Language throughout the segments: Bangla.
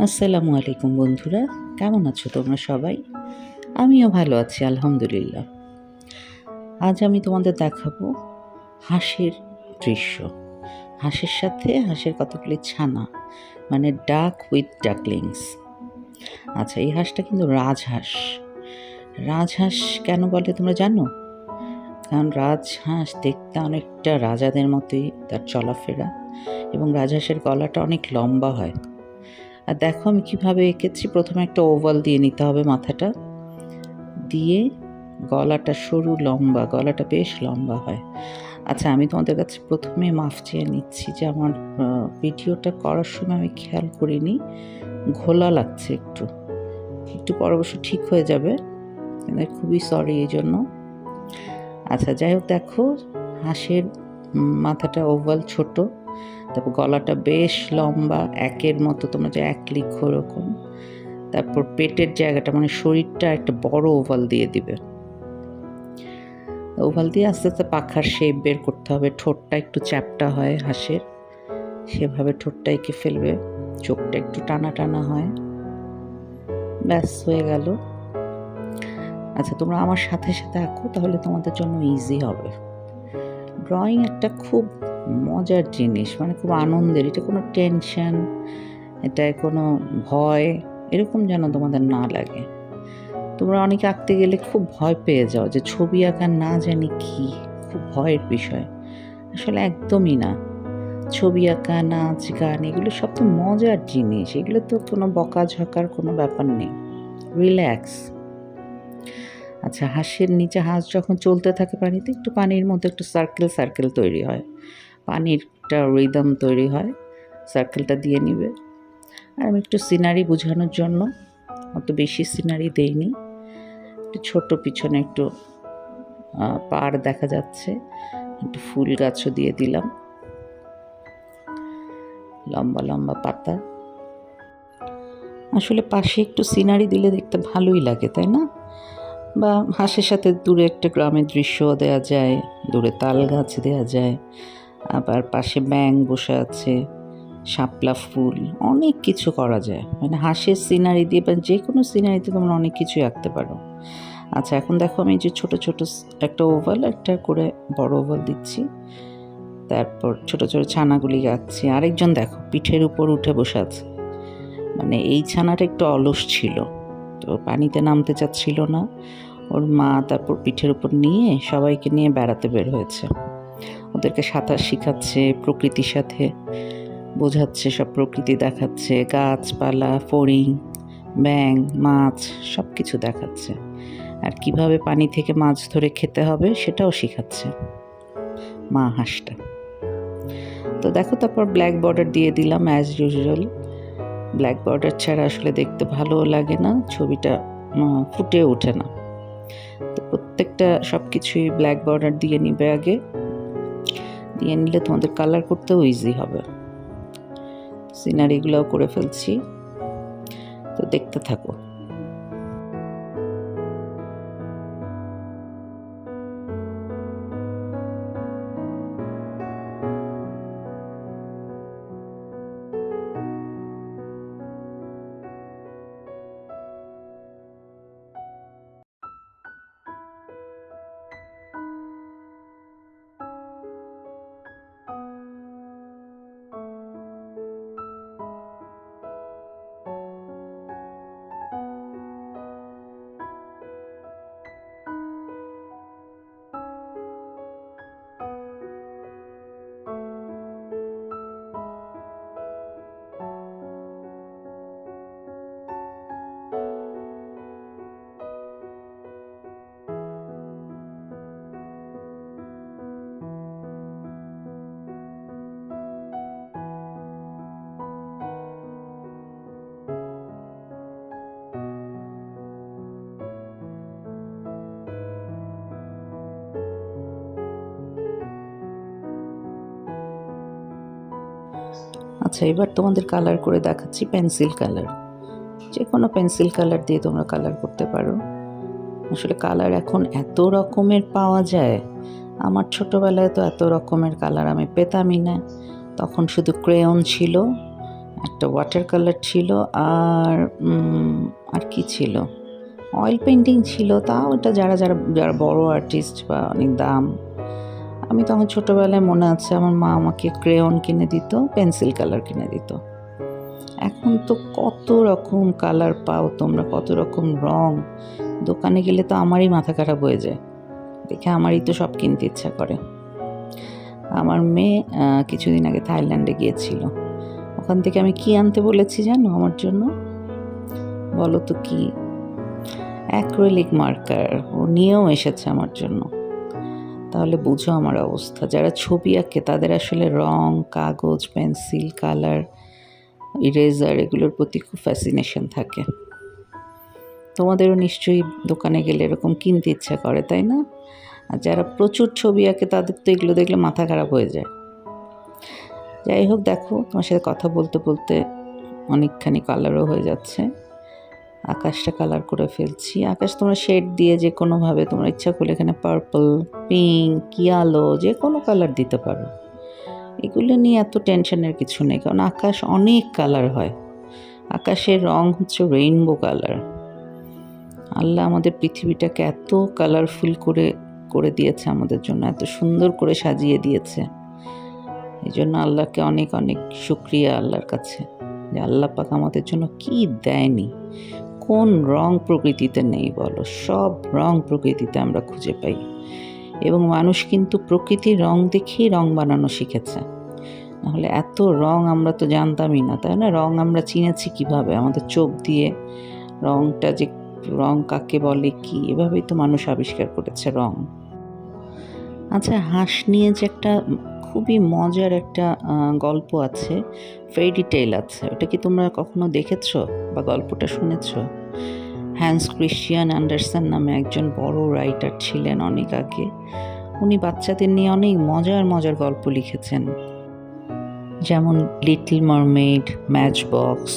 আসসালামু আলাইকুম বন্ধুরা, কেমন আছো তোমরা সবাই? আমিও ভালো আছি আলহামদুলিল্লাহ। আজ আমি তোমাদের দেখাবো হাঁসের দৃশ্য। হাঁসের সাথে হাঁসের কতগুলি ছানা, মানে ডাক উইথ ডাকলিংস। আচ্ছা, এই হাঁসটা কিন্তু রাজহাঁস। রাজহাঁস কেন বলে তোমরা জানো? কারণ রাজহাঁস দেখতে অনেকটা রাজাদের মতোই তার চলাফেরা, এবং রাজহাঁসের গলাটা অনেক লম্বা হয়। আর দেখো আমি কীভাবে এঁকেছি। প্রথমে একটা ওভাল দিয়ে নিতে হবে, মাথাটা দিয়ে গলাটা সরু লম্বা, গলাটা বেশ লম্বা হয়। আচ্ছা, আমি তোমাদের কাছে প্রথমে মাফ চেয়ে নিচ্ছি যে আমার ভিডিওটা করার সময় আমি খেয়াল করিনি, ঘোলা লাগছে একটু একটু পর অবশ্য ঠিক হয়ে যাবে, খুবই সরি এই জন্য। আচ্ছা, যাই হোক, দেখো হাঁসের মাথাটা ওভাল ছোট, তারপর গলাটা বেশ লম্বা, একের মতো, তোমরা যে এক লিখো ওরকম। তারপর পেটের জায়গাটা, মানে শরীরটা একটা বড় ওভাল দিয়ে দিবে। ওভাল দিয়ে আস্তে আস্তে পাখার শেপ বের করতে হবে। ঠোঁটটা একটু চ্যাপ্টা হয় হাঁসের, সেভাবে ঠোঁটটা এঁকে ফেলবে। চোখটা একটু টানা টানা হয়। ব্যাস, হয়ে গেল। আচ্ছা, তোমরা আমার সাথে সাথে আঁকো, তাহলে তোমাদের জন্য ইজি হবে। ড্রয়িং একটা খুব মজার জিনিস, মানে খুব আনন্দের। এটা কোনো টেনশন, এটায় কোনো ভয় এরকম যেন তোমাদের না লাগে। তোমরা অনেকে আঁকতে গেলে খুব ভয় পেয়ে যাও যে ছবি আঁকা না জানি কি, খুব ভয়ের বিষয়। আসলে একদমই না। ছবি আঁকা, নাচ, গান, এগুলো সব তো মজার জিনিস। এগুলো তো কোনো বকাঝকার কোনো ব্যাপার নেই, রিল্যাক্স। আচ্ছা, হাঁসের নিচে হাঁস যখন চলতে থাকে পানিতে, একটু পানির মধ্যে একটু সার্কেল সার্কেল তৈরি হয়, পানির একটা রিদম তৈরি হয়, সার্কেলটা দিয়ে নিবে। আর আমি একটু সিনারি বোঝানোর জন্য অত বেশি সিনারি দেইনি, একটু ছোট, পিছনে একটু পাড় দেখা যাচ্ছে, একটু ফুল গাছও দিয়ে দিলাম, লম্বা লম্বা পাতা। আসলে পাশে একটু সিনারি দিলে দেখতে ভালোই লাগে, তাই না? বা হাঁসের সাথে দূরে একটা গ্রামের দৃশ্যও দেওয়া যায়, দূরে তাল গাছ দেওয়া যায়, আবার পাশে ব্যাঙ বসে আছে, শাপলা ফুল, অনেক কিছু করা যায়। মানে হাঁসের সিনারি দিয়ে বা যে কোনো সিনারিতে তোমরা অনেক কিছুই আঁকতে পারো। আচ্ছা, এখন দেখো আমি যে ছোট ছোট একটা ওভাল, একটা করে বড় ওভাল দিচ্ছি, তারপর ছোট ছোট ছানাগুলি আঁকছি। আরেকজন দেখো পিঠের উপর উঠে বসে আছে, মানে এই ছানাটা একটু অলস ছিল, তো পানিতে নামতে চাচ্ছিল না। ওর মা তারপর পিঠের উপর নিয়ে সবাইকে নিয়ে বেড়াতে বের হয়েছে, ওদেরকে সাঁতার শেখাচ্ছে, প্রকৃতির সাথে বোঝাচ্ছে, সব প্রকৃতি দেখাচ্ছে, গাছপালা, ফড়িং, ব্যাঙ, মাছ, সব কিছু দেখাচ্ছে। আর কিভাবে পানি থেকে মাছ ধরে খেতে হবে সেটাও শেখাচ্ছে মা হাঁসটা। তো দেখো, তারপর ব্ল্যাক বর্ডার দিয়ে দিলাম অ্যাজ ইউজুয়াল। ব্ল্যাক বর্ডার ছাড়া আসলে দেখতে ভালোও লাগে না, ছবিটা ফুটে ওঠে না। তো প্রত্যেকটা সব কিছুই ব্ল্যাক বর্ডার দিয়ে নিবে আগে, দিয়ে নিলে তোমাদের কালার করতেও ইজি হবে। সিনারিগুলোও করে ফেলছি, তো দেখতে থাকো। আচ্ছা, এবার তোমাদের কালার করে দেখাচ্ছি পেন্সিল কালার। যে কোনো পেন্সিল কালার দিয়ে তোমরা কালার করতে পারো। আসলে কালার এখন এত রকমের পাওয়া যায়, আমার ছোটোবেলায় তো এত রকমের কালার আমি পেতামই না। তখন শুধু ক্রেয়ন ছিল, একটা ওয়াটার কালার ছিল, আর আর কি ছিল, অয়েল পেন্টিং ছিল। তাও এটা যারা যারা যারা বড় আর্টিস্ট বা অনেক দাম। আমি তখন ছোটোবেলায় মনে আছে আমার মা আমাকে ক্রেয়ন কিনে দিত, পেন্সিল কালার কিনে দিত। এখন তো কত রকম কালার পাও তোমরা, কত রকম রং। দোকানে গেলে তো আমারই মাথা খারাপ হয়ে যায়, দেখে আমারই তো সব কিনতে ইচ্ছা করে। আমার মেয়ে কিছুদিন আগে থাইল্যান্ডে গিয়েছিল, ওখান থেকে আমি কি আনতে বলেছি জানো আমার জন্য? বলো তো কি? অ্যাক্রিলিক মার্কার ও নিয়েও এসেছে আমার জন্য। তাহলে বুঝো আমার অবস্থা। যারা ছবি আঁকে তাদের আসলে রং, কাগজ, পেন্সিল, কালার, ইরেজার এগুলোর প্রতি খুব ফ্যাসিনেশন থাকে। তোমাদেরও নিশ্চয়ই দোকানে গেলে এরকম কিনতে ইচ্ছা করে, তাই না? আর যারা প্রচুর ছবি আঁকে তাদের তো এগুলো দেখলে মাথা খারাপ হয়ে যায়। যাই হোক, দেখো তোমার সাথে কথা বলতে বলতে অনেকখানি কালারও হয়ে যাচ্ছে। আকাশটা কালার করে ফেলছি। আকাশ তোমরা শেড দিয়ে যে কোনোভাবে তোমরা ইচ্ছা করলে এখানে পার্পল, পিঙ্ক, ইয়ালো যে কোনো কালার দিতে পারো। এগুলো নিয়ে এত টেনশনের কিছু নেই, কারণ আকাশ অনেক কালার হয়। আকাশের রং হচ্ছে রেইনবো কালার। আল্লাহ আমাদের পৃথিবীটাকে এত কালারফুল করে দিয়েছে আমাদের জন্য, এত সুন্দর করে সাজিয়ে দিয়েছে। এই জন্য আল্লাহকে অনেক অনেক শুকরিয়া আল্লাহর কাছে, যে আল্লাহ পাক আমাদের জন্য কি দেয়নি। কোন রং প্রকৃতিতে নেই বলো? সব রং প্রকৃতিতে আমরা খুঁজে পাই। এবং মানুষ কিন্তু প্রকৃতির রং দেখেই রং বানানো শিখেছে, নাহলে এত রং আমরা তো জানতামই না, তাই না? রং আমরা চিনেছি কিভাবে? আমাদের চোখ দিয়ে রংটা, যে রং কাকে বলে কি, এভাবেই তো মানুষ আবিষ্কার করেছে রং। আচ্ছা, হাঁস নিয়ে যে একটা খুবই মজার একটা গল্প আছে, ফেরি টেল আছে, ওটা কি তোমরা কখনো দেখেছো বা গল্পটা শুনেছো? হ্যান্স ক্রিশ্চিয়ান অ্যান্ডারসন নামে একজন বড় রাইটার ছিলেন অনেক আগে। উনি বাচ্চাদের নিয়ে অনেক মজার মজার গল্প লিখেছেন, যেমন লিটল মারমেড, ম্যাচ বক্স,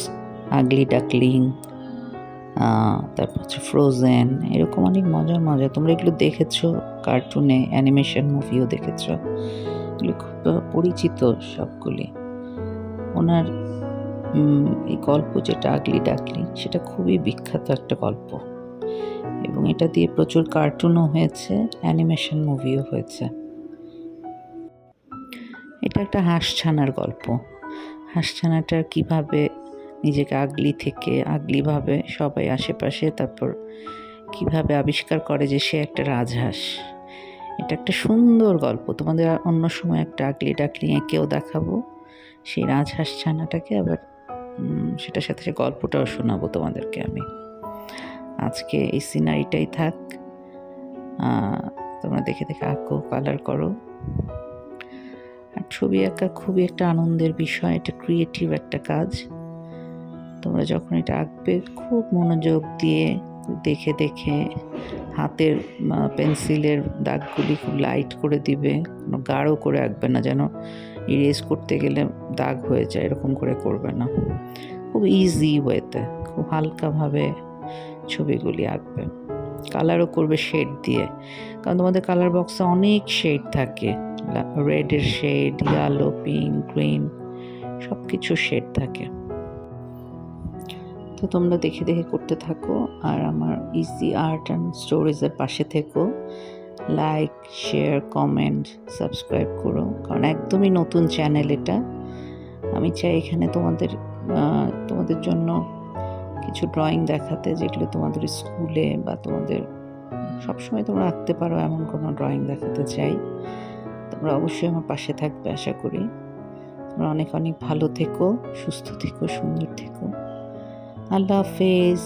আগলি ডাকলিং, তারপর হচ্ছে ফ্রোজেন, এরকম অনেক মজার মজার। তোমরা এগুলো দেখেছো কার্টুনে, অ্যানিমেশন মুভিও দেখেছো, এগুলি খুব পরিচিত সবগুলি। ওনার এই গল্প যেটা আগলি ডাকলিং, সেটা খুবই বিখ্যাত একটা গল্প, এবং এটা দিয়ে প্রচুর কার্টুনও হয়েছে, অ্যানিমেশন মুভিও হয়েছে। এটা একটা হাঁসছানার গল্প। হাঁসছানাটা কীভাবে নিজেকে আগলি থেকে আগলিভাবে সবাই আশেপাশে, তারপর কিভাবে আবিষ্কার করে যে সে একটা রাজহাঁস। এটা একটা সুন্দর গল্প। তোমাদের অন্য সময় একটা আগলি ডাকলিংয়ে কেউ দেখাবো, সেই রাজহাঁস ছানাটাকে, আবার সেটার সাথে সে গল্পটাও শোনাবো তোমাদেরকে আমি। আজকে এই সিনারিটাই থাক, তোমরা দেখে দেখে আঁকো, কালার করো। আর ছবি আঁকা খুবই একটা আনন্দের বিষয়, এটা ক্রিয়েটিভ একটা কাজ। তোমরা যখন এটা আঁকবে খুব মনোযোগ দিয়ে দেখে দেখে হাতের পেন্সিলের দাগগুলি খুব লাইট করে দিবে, কোনো গাঢ় করে আঁকবে না, যেন ইরেজ করতে গেলে দাগ হয়ে যায়, এরকম করে করবে না। খুব ইজি ওয়েতে, খুব হালকাভাবে ছবিগুলি আঁকবে। কালারও করবে শেড দিয়ে, কারণ তোমাদের কালার বক্সে অনেক শেড থাকে, রেডের শেড, ইয়েলো, পিঙ্ক, গ্রিন, সব কিছু শেড থাকে। তো তোমরা দেখে দেখে করতে থাকো, আর আমার ইজি আর্ট অ্যান্ড স্টোরিজের পাশে থেকো। লাইক, শেয়ার, কমেন্ট, সাবস্ক্রাইব করো, কারণ একদমই নতুন চ্যানেল এটা। আমি চাই এখানে তোমাদের জন্য কিছু ড্রয়িং দেখাতে, যেগুলো তোমাদের স্কুলে বা তোমাদের সবসময় তোমরা আঁকতে পারো, এমন কোনো ড্রয়িং দেখাতে চাই। তোমরা অবশ্যই আমার পাশে থাকবে আশা করি। তোমরা অনেক অনেক ভালো থেকো, সুস্থ থেকো, সুন্দর থেকো। আল্লাহ হাফেজ।